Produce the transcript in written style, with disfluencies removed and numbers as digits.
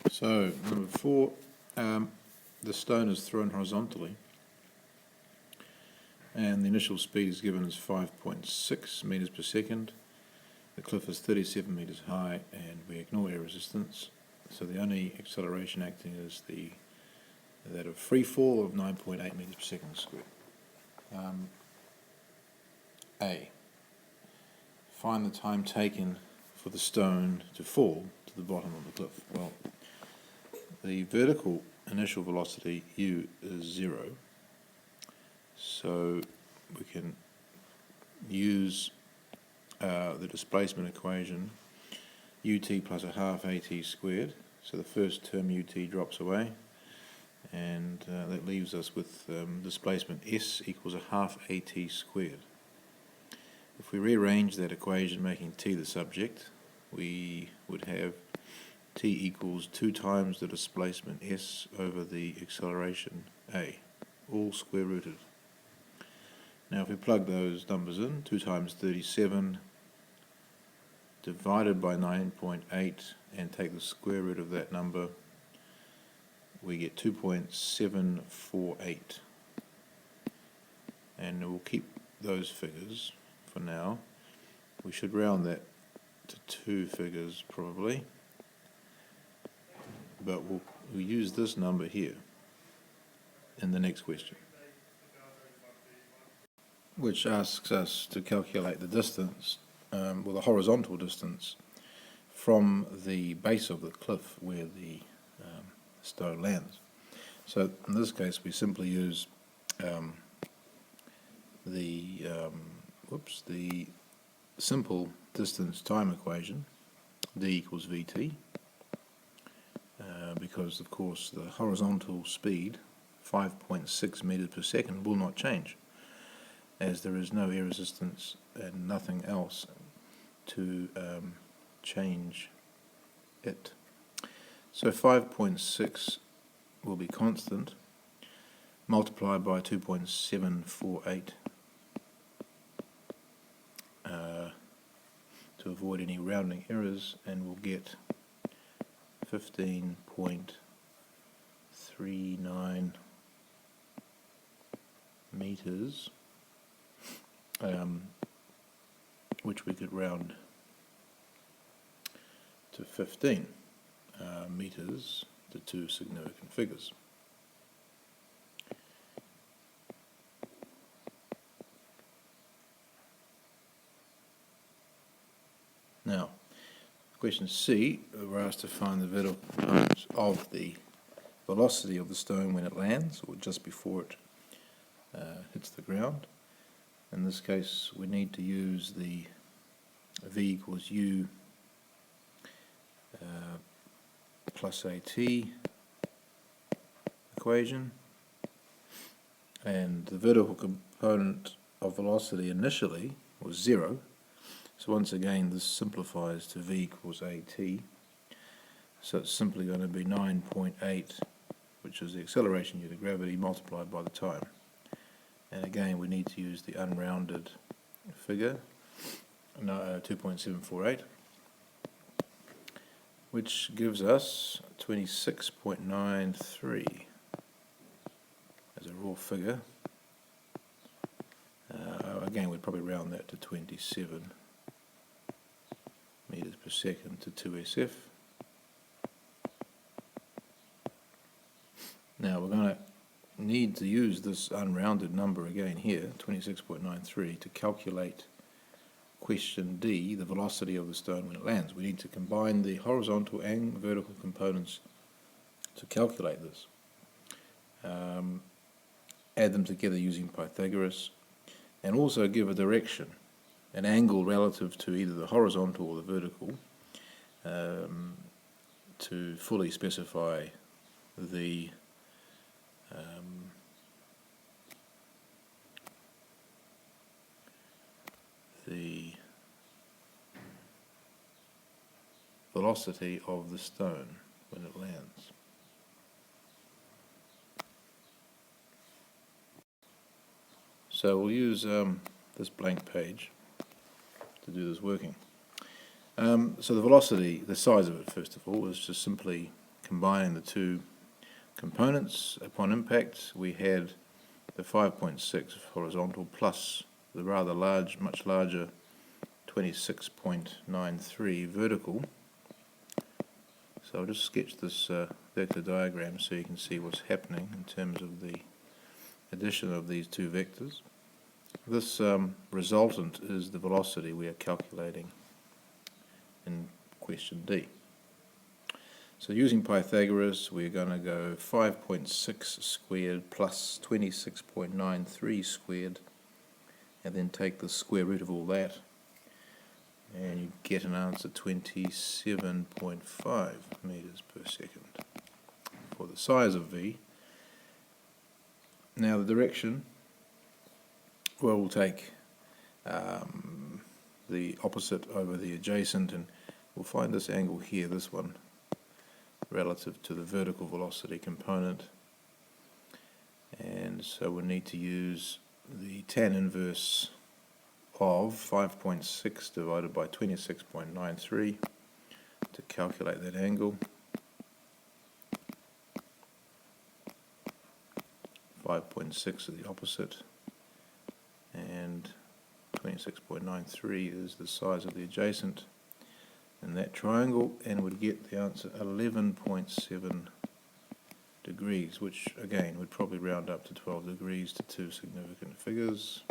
So, number 4, the stone is thrown horizontally and the initial speed is given as 5.6 meters per second. The cliff is 37 meters high and we ignore air resistance, so the only acceleration acting is that of free fall of 9.8 meters per second squared. A. Find the time taken for the stone to fall to the bottom of the cliff. Well, the vertical initial velocity u is 0, so we can use the displacement equation ut plus a half at squared. So the first term ut drops away, and that leaves us with displacement s equals a half at squared. If we rearrange that equation making t the subject, we would have t equals 2 times the displacement s over the acceleration a, all square rooted. Now if we plug those numbers in, 2 times 37 divided by 9.8 and take the square root of that number, we get 2.748, and we'll keep those figures for now. We should round that to 2 figures probably, but we'll use this number here in the next question, which asks us to calculate the distance, well, the horizontal distance from the base of the cliff where the stone lands. So in this case we simply use the simple distance time equation, d equals vt, because of course the horizontal speed, 5.6 meters per second, will not change, as there is no air resistance and nothing else to change it. So 5.6 will be constant, multiplied by 2.748 to avoid any rounding errors, and we'll get 15.39 meters, which we could round to 15 meters to 2 significant figures. Now, question C, we're asked to find the vertical components of the velocity of the stone when it lands, or just before it hits the ground. In this case, we need to use the v equals u plus at equation, and the vertical component of velocity initially was 0. So once again this simplifies to v equals at, so it's simply going to be 9.8, which is the acceleration due to gravity, multiplied by the time. And again we need to use the unrounded figure, 2.748, which gives us 26.93 as a raw figure. Again we'd probably round that to 27 meters per second to 2sf. Now we're going to need to use this unrounded number again here, 26.93, to calculate question D, the velocity of the stone when it lands. We need to combine the horizontal and vertical components to calculate this. Add them together using Pythagoras, and also give a direction, an angle relative to either the horizontal or the vertical, to fully specify the velocity of the stone when it lands. So we'll use this blank page to do this working. So the velocity, the size of it first of all, is just simply combining the two components upon impact, we had the 5.6 horizontal plus the rather large, much larger 26.93 vertical. So I'll just sketch this vector diagram so you can see what's happening in terms of the addition of these two vectors. This resultant is the velocity we are calculating in question D. So using Pythagoras, we're going to go 5.6 squared plus 26.93 squared, and then take the square root of all that, and you get an answer 27.5 meters per second for the size of V. Now the direction, well, we'll take the opposite over the adjacent, and we'll find this angle here, this one, relative to the vertical velocity component, and so we'll need to use the tan inverse of 5.6 divided by 26.93 to calculate that angle. 5.6 is the opposite, and 26.93 is the size of the adjacent in that triangle, and would get the answer 11.7 degrees, which again would probably round up to 12 degrees to two significant figures.